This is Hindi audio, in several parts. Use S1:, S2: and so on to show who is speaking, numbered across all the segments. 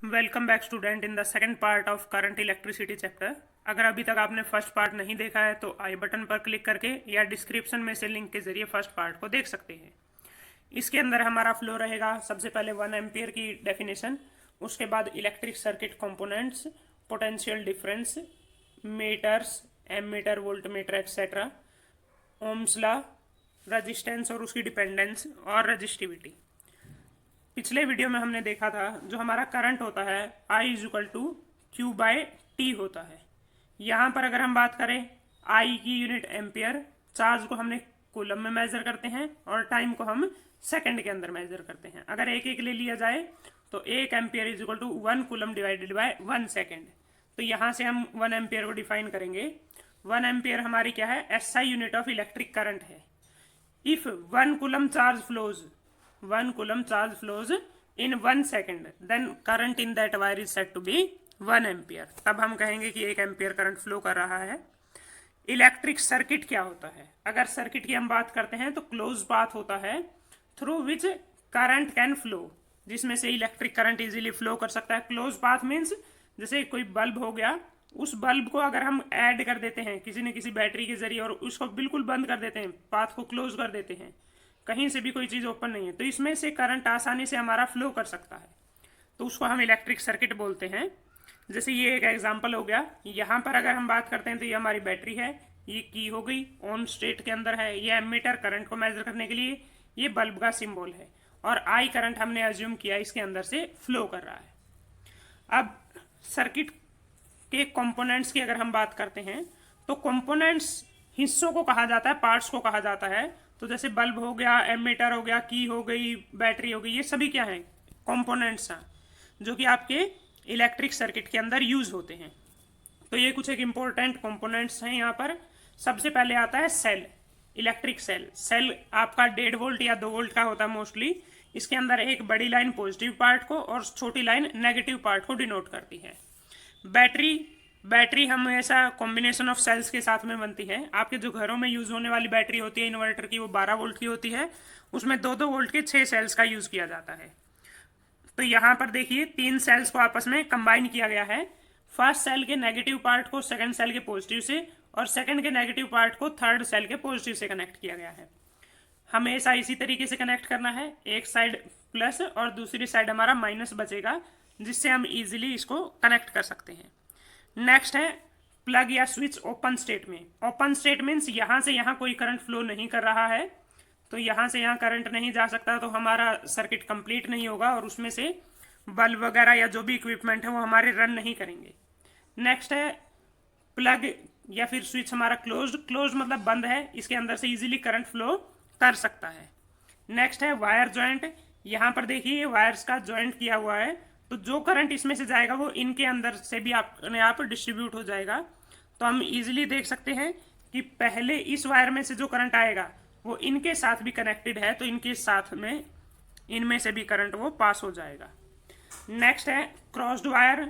S1: Welcome back student in the second part of current electricity chapter. अगर अभी तक आपने फर्स्ट पार्ट नहीं देखा है तो आई बटन पर क्लिक करके या डिस्क्रिप्शन में से लिंक के जरिए फर्स्ट पार्ट को देख सकते हैं। इसके अंदर हमारा फ्लो रहेगा सबसे पहले 1 एम्पियर की डेफिनेशन, उसके बाद electric circuit components, potential difference, meters, ammeter, volt meter etcetera, Ohm's law, resistance और उसकी डिपेंडेंस और रजिस्टिविटी। पिछले वीडियो में हमने देखा था जो हमारा करंट होता है I is equal to Q by T होता है। यहाँ पर अगर हम बात करें I की यूनिट एम्पियर, चार्ज को हमने कूलम में मेजर करते हैं और टाइम को हम सेकंड के अंदर मेजर करते हैं। अगर एक एक ले लिया जाए तो 1 ampere is equal to 1 coulomb divided by 1 second. तो यहाँ से हम 1 एम्पियर को डिफाइन करेंगे। 1 एम्पियर हमारी क्या है, SI unit of electric current है। If 1 coulomb charge flows 1 coulomb charge flows in 1 second, then current in that wire is said to be 1 ampere। तब हम कहेंगे कि 1 एम्पियर करंट फ्लो कर रहा है। इलेक्ट्रिक सर्किट क्या होता है? अगर सर्किट की हम बात करते हैं तो क्लोज पाथ होता है through which current can flow, जिसमें से इलेक्ट्रिक करंट इजीली फ्लो कर सकता है। क्लोज पाथ मीन्स जैसे कोई बल्ब हो गया, उस बल्ब को अगर हम ऐड कर देते हैं किसी न किसी बैटरी के जरिए और उसको बिल्कुल बंद कर देते हैं, पाथ को क्लोज कर देते हैं, कहीं से भी कोई चीज़ ओपन नहीं है, तो इसमें से करंट आसानी से हमारा फ्लो कर सकता है, तो उसको हम इलेक्ट्रिक सर्किट बोलते हैं। जैसे ये एक एग्जांपल हो गया। यहाँ पर अगर हम बात करते हैं तो ये हमारी बैटरी है, ये की हो गई ऑन स्टेट के अंदर है, ये एमीटर करंट को मेजर करने के लिए, ये बल्ब का सिंबल है और आई करंट हमने अज्यूम किया इसके अंदर से फ्लो कर रहा है। अब सर्किट के कंपोनेंट्स की अगर हम बात करते हैं तो कंपोनेंट्स हिस्सों को कहा जाता है, पार्ट्स को कहा जाता है। तो जैसे बल्ब हो गया, एमीटर हो गया, की हो गई, बैटरी हो गई, ये सभी क्या है, कंपोनेंट्स हैं जो कि आपके इलेक्ट्रिक सर्किट के अंदर यूज होते हैं। तो ये कुछ एक इम्पोर्टेंट कंपोनेंट्स हैं। यहाँ पर सबसे पहले आता है सेल, इलेक्ट्रिक सेल। सेल आपका 1.5 वोल्ट या 2 वोल्ट का होता है मोस्टली। इसके अंदर एक बड़ी लाइन पॉजिटिव पार्ट को और छोटी लाइन नेगेटिव पार्ट को डिनोट करती है। बैटरी हमेशा कॉम्बिनेशन ऑफ सेल्स के साथ में बनती है। आपके जो घरों में यूज होने वाली बैटरी होती है इन्वर्टर की, वो 12 वोल्ट की होती है, उसमें 2-2 वोल्ट के 6 सेल्स का यूज किया जाता है। तो यहाँ पर देखिए 3 सेल्स को आपस में कंबाइन किया गया है। फर्स्ट सेल के नेगेटिव पार्ट को सेकंड सेल के पॉजिटिव से और सेकंड के नेगेटिव पार्ट को थर्ड सेल के पॉजिटिव से कनेक्ट किया गया है। हमेशा इसी तरीके से कनेक्ट करना है, एक साइड प्लस और दूसरी साइड हमारा माइनस बचेगा, जिससे हम इजीली इसको कनेक्ट कर सकते हैं। नेक्स्ट है प्लग या स्विच ओपन स्टेट में। ओपन स्टेट मीन्स यहाँ से यहाँ कोई करंट फ्लो नहीं कर रहा है, तो यहाँ से यहाँ करंट नहीं जा सकता, तो हमारा सर्किट कंप्लीट नहीं होगा और उसमें से बल्ब वगैरह या जो भी इक्विपमेंट है वो हमारे रन नहीं करेंगे। नेक्स्ट है प्लग या फिर स्विच हमारा क्लोज मतलब बंद है, इसके अंदर से इजीली करंट फ्लो कर सकता है। नेक्स्ट है वायर जॉइंट। यहाँ पर देखिए वायर्स का जॉइंट किया हुआ है, तो जो करंट इसमें से जाएगा वो इनके अंदर से भी अपने आप डिस्ट्रीब्यूट हो जाएगा। तो हम इजीली देख सकते हैं कि पहले इस वायर में से जो करंट आएगा वो इनके साथ भी कनेक्टेड है, तो इनके साथ में इनमें से भी करंट वो पास हो जाएगा। नेक्स्ट है क्रॉस्ड वायर।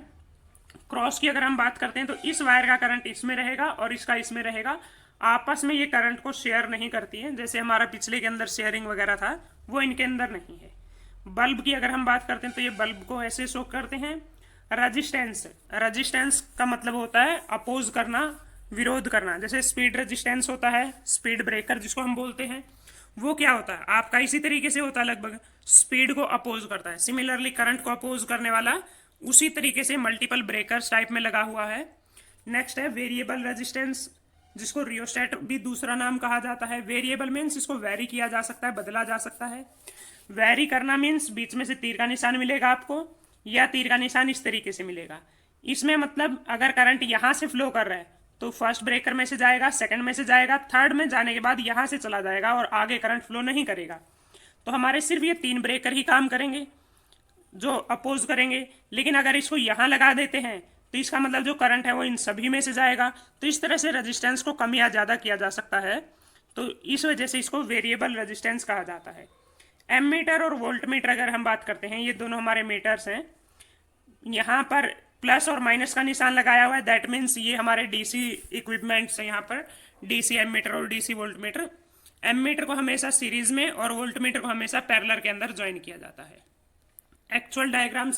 S1: क्रॉस की अगर हम बात करते हैं तो इस वायर का करंट इसमें रहेगा और इसका इसमें रहेगा, आपस में ये करंट को शेयर नहीं करती है। जैसे हमारा पिछले के अंदर शेयरिंग वगैरह था, वो इनके अंदर नहीं है। बल्ब की अगर हम बात करते हैं तो ये बल्ब को ऐसे शो करते हैं। रजिस्टेंस का मतलब होता है अपोज करना, विरोध करना। जैसे स्पीड रेजिस्टेंस होता है, स्पीड ब्रेकर जिसको हम बोलते हैं, वो क्या होता है आपका इसी तरीके से होता है, लगभग स्पीड को अपोज करता है। सिमिलरली करंट को अपोज करने वाला उसी तरीके से मल्टीपल ब्रेकर्स टाइप में लगा हुआ है। नेक्स्ट है वेरिएबल रेजिस्टेंस, जिसको रियोस्टेट भी दूसरा नाम कहा जाता है। वेरिएबल मीन्स इसको वेरी किया जा सकता है, बदला जा सकता है। वेरी करना मीन्स बीच में से तीर का निशान मिलेगा आपको, या तीर का निशान इस तरीके से मिलेगा। इसमें मतलब अगर करंट यहाँ से फ्लो कर रहा है तो फर्स्ट ब्रेकर में से जाएगा, सेकंड में से जाएगा, थर्ड में जाने के बाद यहाँ से चला जाएगा और आगे करंट फ्लो नहीं करेगा। तो हमारे सिर्फ ये 3 ब्रेकर ही काम करेंगे जो अपोज करेंगे। लेकिन अगर इसको यहाँ लगा देते हैं तो इसका मतलब जो करंट है वो इन सभी में से जाएगा। तो इस तरह से रेजिस्टेंस को कम या ज़्यादा किया जा सकता है, तो इस वजह से इसको वेरिएबल रेजिस्टेंस कहा जाता है। एमीटर और वोल्ट मीटर अगर हम बात करते हैं, ये दोनों हमारे मीटर्स हैं। यहाँ पर प्लस और माइनस का निशान लगाया हुआ है, दैट मीन्स ये हमारे डीसी इक्विपमेंट्स हैं। यहाँ पर डीसी एमीटर और डीसी वोल्ट मीटर। एमीटर को हमेशा सीरीज में और वोल्ट मीटर को हमेशा पैरेलल के अंदर ज्वाइन किया जाता है। एक्चुअल डायग्राम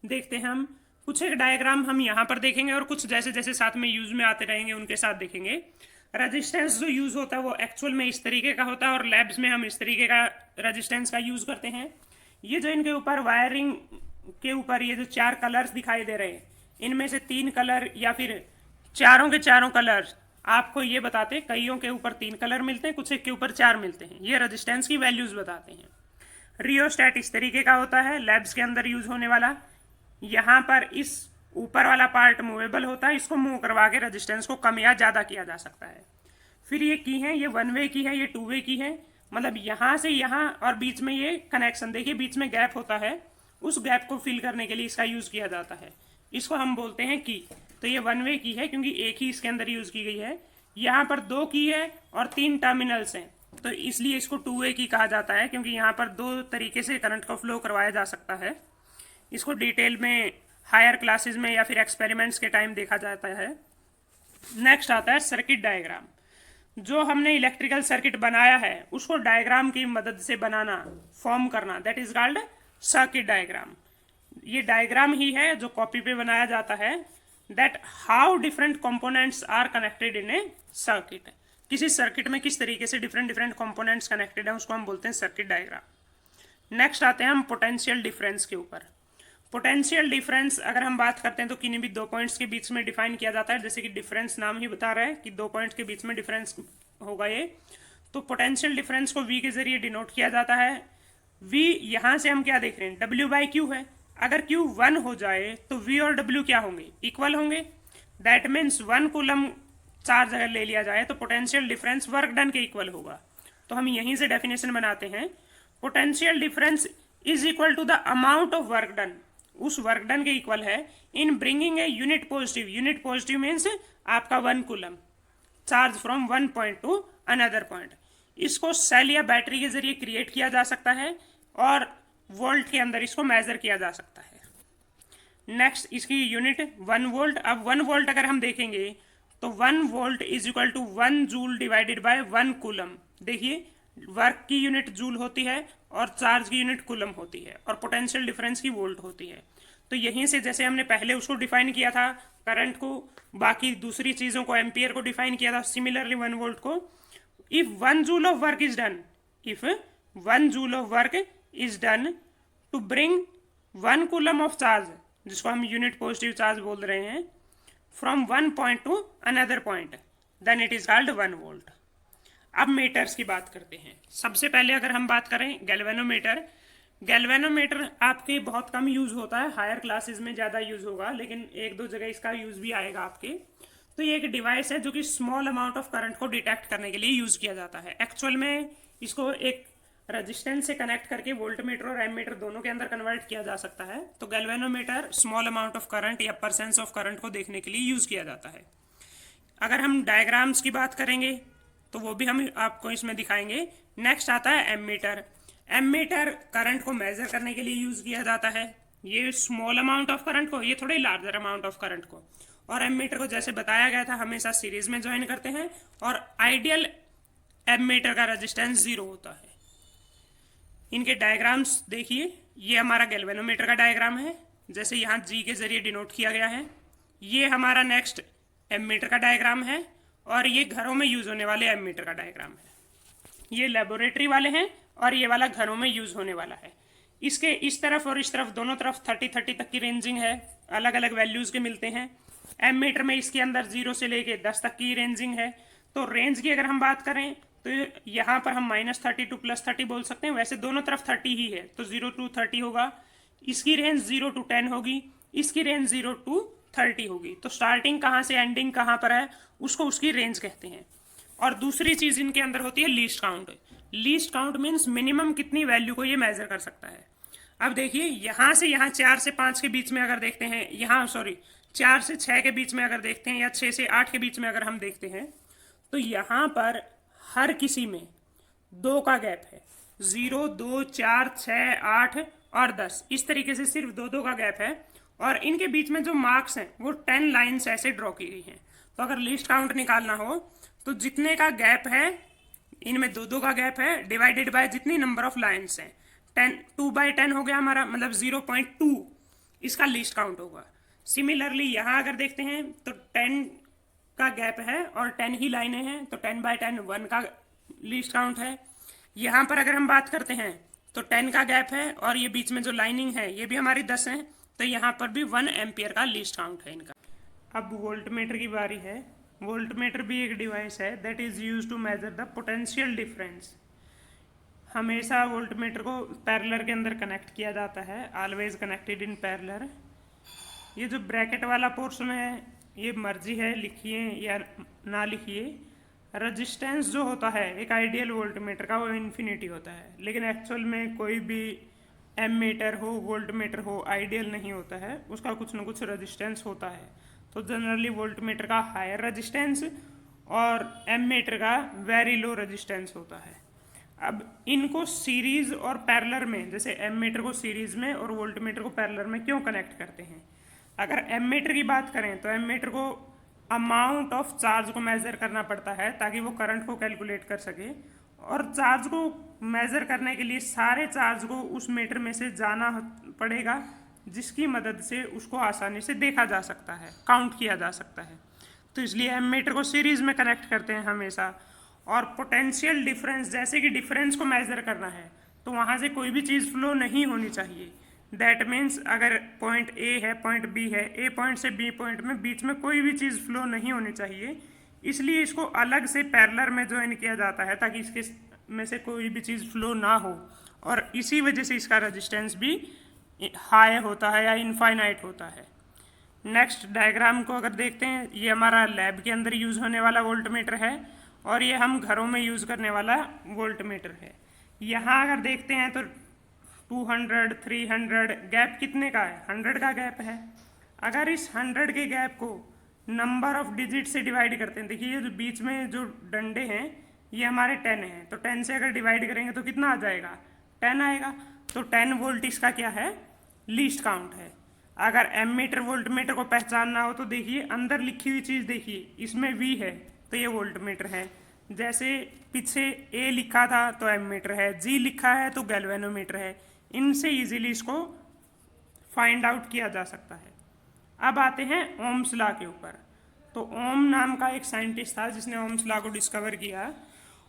S1: देखते हैं हम कुछ एक डायग्राम हम यहाँ पर देखेंगे और कुछ जैसे जैसे साथ में यूज में आते रहेंगे उनके साथ देखेंगे। रेजिस्टेंस जो यूज होता है वो एक्चुअल में इस तरीके का होता है और लैब्स में हम इस तरीके का रेजिस्टेंस का यूज करते हैं। ये जो इनके ऊपर वायरिंग के ऊपर ये जो 4 कलर्स दिखाई दे रहे हैं, इनमें से 3 कलर या फिर चारों के चारों कलर आपको ये बताते हैं, कईयों के ऊपर 3 कलर मिलते हैं, कुछ एक के ऊपर 4 मिलते हैं। ये रेजिस्टेंस की वैल्यूज बताते हैं। रियोस्टेट इस तरीके का होता है, लैब्स के अंदर यूज होने वाला। यहाँ पर इस ऊपर वाला पार्ट मूवेबल होता है, इसको मूव करवा के रेजिस्टेंस को कम या ज़्यादा किया जा सकता है। फिर ये की है, ये 1 वे की है, ये 2 वे की है, मतलब यहाँ से यहाँ और बीच में ये कनेक्शन देखिए, बीच में गैप होता है, उस गैप को फिल करने के लिए इसका यूज़ किया जाता है। इसको हम बोलते हैं की। तो ये 1 वे की है क्योंकि एक ही इसके अंदर यूज़ की गई है। यहाँ पर 2 की है और 3 टर्मिनल्स हैं, तो इसलिए इसको 2 वे की कहा जाता है क्योंकि यहाँ पर 2 तरीके से करंट को फ्लो करवाया जा सकता है। इसको डिटेल में हायर क्लासेस में या फिर एक्सपेरिमेंट्स के टाइम देखा जाता है। नेक्स्ट आता है सर्किट डायग्राम। जो हमने इलेक्ट्रिकल सर्किट बनाया है उसको डायग्राम की मदद से बनाना, फॉर्म करना, that is called circuit diagram. ये डायग्राम ही है जो कॉपी पे बनाया जाता है, that how different components are connected in a circuit. किसी सर्किट में किस तरीके से डिफरेंट डिफरेंट कंपोनेंट्स कनेक्टेड है उसको हम बोलते हैं सर्किट डायग्राम। नेक्स्ट आते हैं हम पोटेंशियल डिफरेंस के ऊपर। पोटेंशियल डिफरेंस अगर हम बात करते हैं तो किन्हीं भी 2 पॉइंट्स के बीच में डिफाइन किया जाता है, जैसे कि डिफरेंस नाम ही बता रहा है कि 2 पॉइंट्स के बीच में डिफरेंस होगा ये। तो पोटेंशियल डिफरेंस को V के जरिए डिनोट किया जाता है। V यहाँ से हम क्या देख रहे हैं, W/Q है। अगर Q 1 हो जाए तो V और W क्या होंगे, इक्वल होंगे। दैट मीन्स 1 कूलम चार्ज अगर ले लिया जाए तो पोटेंशियल डिफरेंस वर्क डन के इक्वल होगा। तो हम यहीं से डेफिनेशन बनाते हैं, potential difference is equal to the amount of work done, उस वर्क डन के इक्वल है in bringing a unit positive. Unit positive means आपका 1 coulomb charge from 1 point to another point. इसको सेल या बैटरी के जरिए क्रिएट किया जा सकता है और वोल्ट के अंदर इसको मेजर किया जा सकता है। नेक्स्ट इसकी यूनिट 1 वोल्ट। अब 1 वोल्ट अगर हम देखेंगे तो 1 volt is equal to 1 joule divided by 1 coulomb. देखिए वर्क की यूनिट जूल होती है और चार्ज की यूनिट कूलम होती है और पोटेंशियल डिफरेंस की वोल्ट होती है। तो यहीं से जैसे हमने पहले उसको डिफाइन किया था करंट को, बाकी दूसरी चीज़ों को एम्पियर को डिफाइन किया था, सिमिलरली 1 वोल्ट को। If 1 joule of work is done, if 1 joule of work is done to bring 1 coulomb of charge, जिसको हम यूनिट पॉजिटिव चार्ज बोल रहे हैं, from 1 point to another point, then it is called 1 volt. अब मीटर्स की बात करते हैं। सबसे पहले अगर हम बात करें गैल्वेनोमीटर, गैल्वेनोमीटर आपके बहुत कम यूज होता है, हायर क्लासेस में ज़्यादा यूज होगा, लेकिन 1-2 जगह इसका यूज भी आएगा आपके। तो ये एक डिवाइस है जो कि स्मॉल अमाउंट ऑफ करंट को डिटेक्ट करने के लिए यूज किया जाता है। एक्चुअल में इसको एक रेजिस्टेंस से कनेक्ट करके वोल्टमीटर और एमीटर दोनों के अंदर कन्वर्ट किया जा सकता है। तो galvanometer small amount of current या परसेंट्स ऑफ करंट को देखने के लिए यूज किया जाता है। अगर हम डायग्राम्स की बात करेंगे तो वो भी हम आपको इसमें दिखाएंगे। नेक्स्ट आता है एमीटर। एमीटर करंट को मेजर करने के लिए यूज किया जाता है, ये स्मॉल अमाउंट ऑफ करंट को, ये थोड़े लार्जर अमाउंट ऑफ करंट को। और एमीटर को जैसे बताया गया था हमेशा सीरीज में ज्वाइन करते हैं और आइडियल एमीटर का रेजिस्टेंस 0 होता है। इनके डायग्राम्स देखिए, ये हमारा गैल्वेनोमीटर का डायग्राम है, जैसे यहाँ G के जरिए डिनोट किया गया है। ये हमारा नेक्स्ट एमीटर का डायग्राम है और ये घरों में यूज होने वाले एमीटर का डायग्राम है। ये लेबोरेटरी वाले हैं और ये वाला घरों में यूज होने वाला है। इसके इस तरफ और इस तरफ दोनों तरफ 30-30 तक की रेंजिंग है, अलग अलग वैल्यूज के मिलते हैं। एमीटर में इसके अंदर 0 से लेके 10 तक की रेंजिंग है। तो रेंज की अगर हम बात करें तो यहाँ पर हम -30 टू +30 बोल सकते हैं, वैसे दोनों तरफ 30 ही है तो 0 to 30 होगा। इसकी रेंज 0 to 10 होगी, इसकी रेंज 0 to 30 होगी। तो स्टार्टिंग कहाँ से एंडिंग कहाँ पर है उसको उसकी रेंज कहते हैं। और दूसरी चीज इनके अंदर होती है least count. Least count means minimum कितनी वैल्यू को ये मेजर कर सकता है। अब देखिए यहाँ से यहाँ 4 से 5 के बीच में अगर देखते हैं, यहाँ 4 से 6 के बीच में अगर देखते हैं या 6 से 8 के बीच में अगर हम देखते हैं तो यहाँ पर हर किसी में 2 का गैप है, 0, 2, 4, 6, 8 और 10, इस तरीके से सिर्फ 2-2 का गैप है। और इनके बीच में जो मार्क्स हैं वो 10 लाइन्स ऐसे ड्रॉ की गई हैं। तो अगर लिस्ट काउंट निकालना हो तो जितने का गैप है, इनमें 2-2 का गैप है, डिवाइडेड बाय जितनी नंबर ऑफ लाइन्स हैं, 2/10 हो गया हमारा, मतलब 0.2 इसका लीस्ट काउंट होगा। सिमिलरली यहाँ अगर देखते हैं तो 10 का गैप है और 10 ही लाइनें हैं, तो 10/10 1 का लीस्ट काउंट है। यहाँ पर अगर हम बात करते हैं तो 10 का गैप है और ये बीच में जो लाइनिंग है ये भी हमारी 10 है, तो यहाँ पर भी 1 एम्पियर का लीस्ट काउंट है इनका। अब वोल्टमीटर की बारी है। वोल्टमीटर भी एक डिवाइस है that is use to measure the potential difference. हमेशा वोल्टमीटर को पैरेलल के अंदर कनेक्ट किया जाता है, ऑलवेज कनेक्टेड इन पैरेलल। ये जो ब्रैकेट वाला पोर्शन है ये मर्जी है लिखिए या ना लिखिए। रजिस्टेंस जो होता है एक आइडियल वोल्टमीटर का वो इन्फिनिटी होता है, लेकिन एक्चुअल में कोई भी एमीटर हो वोल्टमीटर हो आइडियल नहीं होता है, उसका कुछ ना कुछ रजिस्टेंस होता है। तो जनरली वोल्टमीटर का हायर रजिस्टेंस और एमीटर का वेरी लो रजिस्टेंस होता है। अब इनको सीरीज और पैरेलल में, जैसे एमीटर को सीरीज में और वोल्टमीटर को पैरेलल में क्यों कनेक्ट करते हैं? अगर एमीटर की बात करें तो एमीटर को अमाउंट ऑफ चार्ज को मेजर करना पड़ता है ताकि वो करंट को कैलकुलेट कर सके, और चार्ज को मेजर करने के लिए सारे चार्ज को उस मीटर में से जाना पड़ेगा, जिसकी मदद से उसको आसानी से देखा जा सकता है, काउंट किया जा सकता है। तो इसलिए एमीटर को सीरीज में कनेक्ट करते हैं हमेशा। और पोटेंशियल डिफरेंस, जैसे कि डिफरेंस को मेजर करना है तो वहाँ से कोई भी चीज़ फ्लो नहीं होनी चाहिए। दैट मीन्स अगर पॉइंट ए है, पॉइंट बी है, ए पॉइंट से बी पॉइंट में बीच में कोई भी चीज़ फ्लो नहीं होनी चाहिए, इसलिए इसको अलग से पैरेलल में ज्वाइन किया जाता है ताकि इसके में से कोई भी चीज़ फ्लो ना हो, और इसी वजह से इसका रेजिस्टेंस भी हाई होता है या इनफाइनाइट होता है। नेक्स्ट डायग्राम को अगर देखते हैं, ये हमारा लैब के अंदर यूज़ होने वाला वोल्टमीटर है और ये हम घरों में यूज़ करने वाला वोल्टमीटर है। यहाँ अगर देखते हैं तो 200, 300 गैप कितने का है? 100 का गैप है। अगर इस 100 के गैप को नंबर ऑफ डिजिट से डिवाइड करते हैं, देखिए ये जो बीच में जो डंडे हैं ये हमारे 10 हैं, तो 10 से अगर डिवाइड करेंगे तो कितना आ जाएगा? 10 आएगा। तो 10 वोल्ट इसका क्या है? लीस्ट काउंट है। अगर एमीटर वोल्टमीटर को पहचानना हो तो देखिए अंदर लिखी हुई चीज़ देखिए, इसमें वी है तो ये वोल्टमीटर है। जैसे पीछे ए लिखा था तो एमीटर है, जी लिखा है तो गैल्वेनोमीटर है। इनसे इजीली इसको फाइंड आउट किया जा सकता है। अब आते हैं ओम्स लॉ के ऊपर। तो ओम नाम का एक साइंटिस्ट था जिसने ओम्स लॉ को डिस्कवर किया,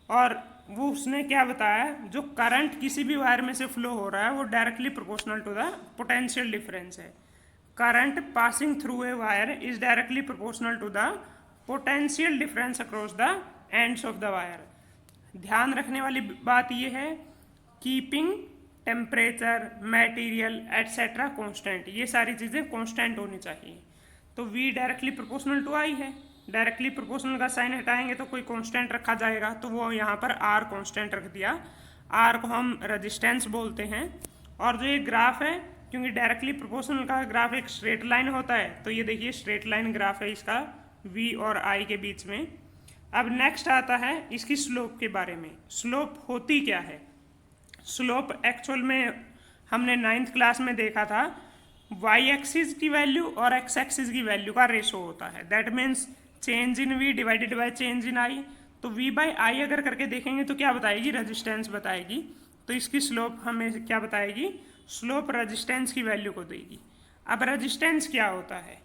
S1: और वो उसने क्या बताया, जो करंट किसी भी वायर में से फ्लो हो रहा है वो directly proportional to the potential difference है। Current passing through a wire is directly proportional to the potential difference across the ends of the wire. ध्यान रखने वाली बात यह है, keeping temperature, material etcetera constant, ये सारी चीज़ें कांस्टेंट होनी चाहिए। तो V directly proportional to I है, डायरेक्टली प्रोपोर्शनल का साइन हटाएंगे तो कोई कांस्टेंट रखा जाएगा, तो वो यहाँ पर R कांस्टेंट रख दिया। R को हम रेजिस्टेंस बोलते हैं। और जो ये ग्राफ है, क्योंकि डायरेक्टली प्रोपोर्शनल का ग्राफ एक स्ट्रेट लाइन होता है, तो ये देखिए स्ट्रेट लाइन ग्राफ है इसका V और I के बीच में। अब नेक्स्ट आता है इसकी स्लोप के बारे में। स्लोप होती क्या है? स्लोप एक्चुअल में हमने 9th क्लास में देखा था, वाई एक्सिस की वैल्यू और एक्स एक्सिस की वैल्यू का रेशो होता है। That means change in V divided by change in I. तो वी बाई आई अगर करके देखेंगे तो क्या बताएगी? रेजिस्टेंस बताएगी। तो इसकी स्लोप हमें क्या बताएगी? स्लोप रेजिस्टेंस की वैल्यू को देगी। अब रेजिस्टेंस क्या होता है?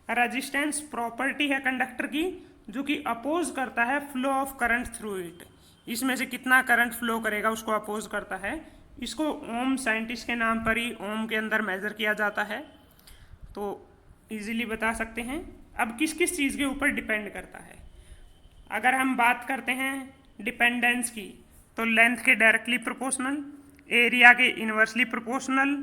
S1: रेजिस्टेंस प्रॉपर्टी है कंडक्टर की जो कि अपोज करता है flow of current through it. इसमें से कितना करंट फ्लो करेगा उसको अपोज करता है। इसको ओम साइंटिस्ट के नाम पर ही ओम के अंदर मेजर किया जाता है, तो इजीली बता सकते हैं। अब किस किस चीज़ के ऊपर डिपेंड करता है? अगर हम बात करते हैं डिपेंडेंस की, तो लेंथ के डायरेक्टली प्रोपोर्शनल, एरिया के इन्वर्सली प्रोपोर्शनल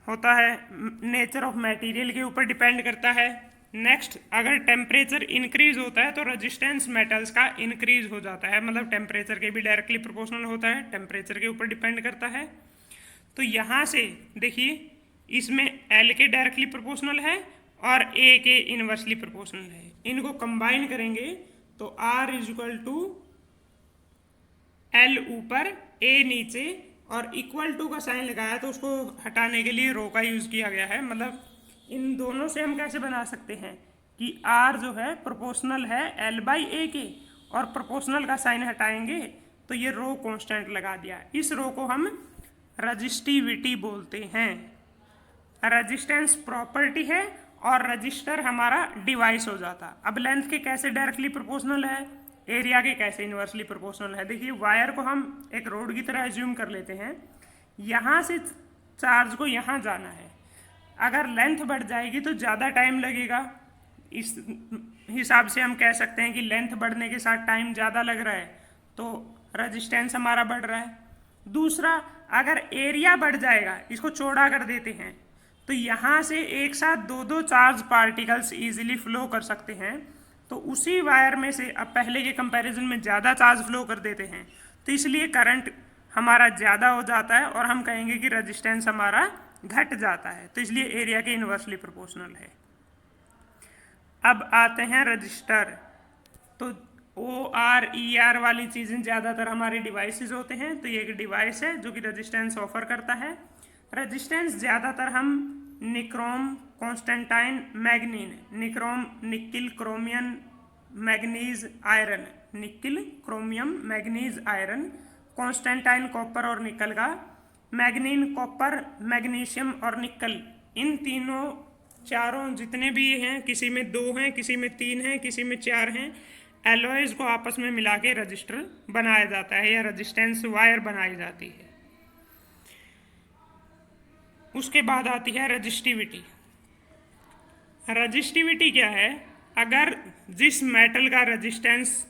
S1: होता है, नेचर ऑफ मटेरियल के ऊपर डिपेंड करता है। नेक्स्ट, अगर टेम्परेचर इंक्रीज होता है तो रेजिस्टेंस मेटल्स का इंक्रीज हो जाता है, मतलब टेम्परेचर के भी डायरेक्टली प्रोपोर्शनल होता है, टेम्परेचर के ऊपर डिपेंड करता है। तो यहाँ से देखिए इसमें L के डायरेक्टली प्रोपोर्शनल है और A के इनवर्सली प्रोपोर्शनल है। इनको कंबाइन करेंगे तो R is equal to L ऊपर A नीचे, और इक्वल टू का साइन लगाया तो उसको हटाने के लिए रो का यूज़ किया गया है। मतलब इन दोनों से हम कैसे बना सकते हैं कि R जो है प्रोपोर्शनल है L बाई A के, और प्रोपोर्शनल का साइन हटाएंगे तो ये रो कांस्टेंट लगा दिया। इस रो को हम रजिस्टिविटी बोलते हैं। रेजिस्टेंस प्रॉपर्टी है और रजिस्टर हमारा डिवाइस हो जाता। अब लेंथ के कैसे डायरेक्टली प्रोपोर्शनल है, एरिया के कैसे इन्वर्सली प्रोपोर्शनल है। देखिए वायर को हम एक रोड की तरह एज्यूम कर लेते हैं, यहाँ से चार्ज को यहाँ जाना है। अगर लेंथ बढ़ जाएगी तो ज़्यादा टाइम लगेगा, इस हिसाब से हम कह सकते हैं कि लेंथ बढ़ने के साथ टाइम ज़्यादा लग रहा है तो रजिस्टेंस हमारा बढ़ रहा है। दूसरा, अगर एरिया बढ़ जाएगा, इसको चौड़ा कर देते हैं तो यहाँ से एक साथ दो चार्ज पार्टिकल्स इजीली फ्लो कर सकते हैं। तो उसी वायर में से अब पहले के कंपैरिजन में ज़्यादा चार्ज फ्लो कर देते हैं, तो इसलिए करंट हमारा ज़्यादा हो जाता है और हम कहेंगे कि रेजिस्टेंस हमारा घट जाता है। तो इसलिए एरिया के इन्वर्सली प्रोपोर्शनल है। अब आते हैं रजिस्टर। तो OR वाली चीज़ें ज़्यादातर हमारे डिवाइसेस होते हैं। तो ये एक डिवाइस है जो कि रेजिस्टेंस ऑफर करता है। रेजिस्टेंस ज़्यादातर हम nichrome, constantan, manganin, nichrome nickel chromium manganese iron, nickel chromium manganese iron, constantan copper और निकल का, मैग्नीन कॉपर मैग्नीशियम और निकल, इन तीनों चारों जितने भी हैं, किसी में 2 हैं, किसी में 3 हैं, किसी में 4 हैं, एलॉयज को आपस में मिला के रजिस्टर बनाया जाता है या रेजिस्टेंस वायर बनाई जाती है। उसके बाद आती है रजिस्टिविटी। रजिस्टिविटी क्या है? अगर जिस मेटल का रेजिस्टेंस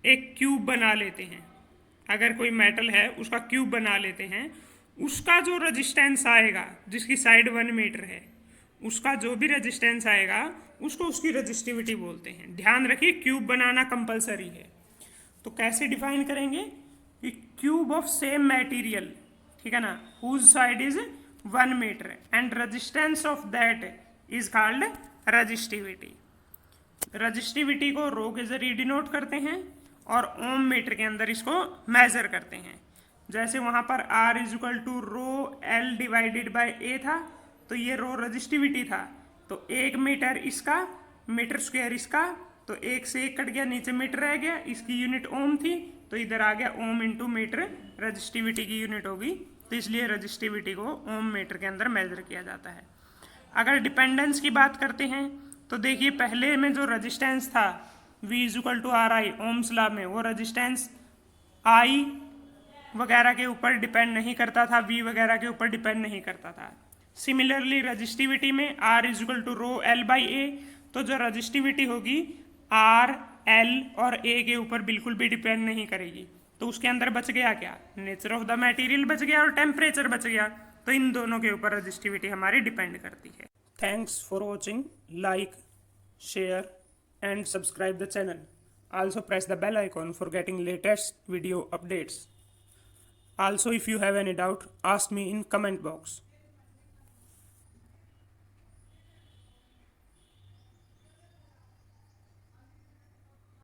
S1: एक क्यूब बना लेते हैं, अगर कोई मेटल है उसका क्यूब बना लेते हैं, उसका जो रेजिस्टेंस आएगा, जिसकी साइड 1 मीटर है, उसका जो भी रेजिस्टेंस आएगा उसको उसकी रजिस्टिविटी बोलते हैं। ध्यान रखिए क्यूब बनाना कंपलसरी है। तो कैसे डिफाइन करेंगे कि क्यूब ऑफ सेम मटेरियल, ठीक है ना, whose side is 1 metre and resistance of that is called resistivity. Resistivity को रो के जरिए डिनोट करते हैं और ओम मीटर के अंदर इसको मेजर करते हैं। जैसे वहाँ पर R = rho L divided by A था, तो ये रो रजिस्टिविटी था। तो 1 मीटर इसका, मीटर स्क्वायर इसका, तो 1 से 1 कट गया, नीचे मीटर रह गया, इसकी यूनिट ओम थी, तो इधर आ गया ओम इंटू मीटर, रजिस्टिविटी की यूनिट होगी। तो इसलिए रजिस्टिविटी को ओम मीटर के अंदर मेजर किया जाता है। अगर डिपेंडेंस की बात करते हैं तो देखिए पहले में जो रजिस्टेंस था V = RI ओम्स लॉ में, वो रजिस्टेंस I वगैरह के ऊपर डिपेंड नहीं करता था, V वगैरह के ऊपर डिपेंड नहीं करता था। सिमिलरली रजिस्टिविटी में R = रो L/A, तो जो रजिस्टिविटी होगी R, L और A के ऊपर बिल्कुल भी डिपेंड नहीं करेगी। तो उसके अंदर बच गया क्या? नेचर ऑफ द मटेरियल बच गया और टेम्परेचर बच गया। तो इन दोनों के ऊपर रजिस्टिविटी हमारी डिपेंड करती है। Thanks for watching. Like, share and subscribe the channel. Also press the bell icon for getting latest video updates. Also, if you have any doubt, ask me in comment box.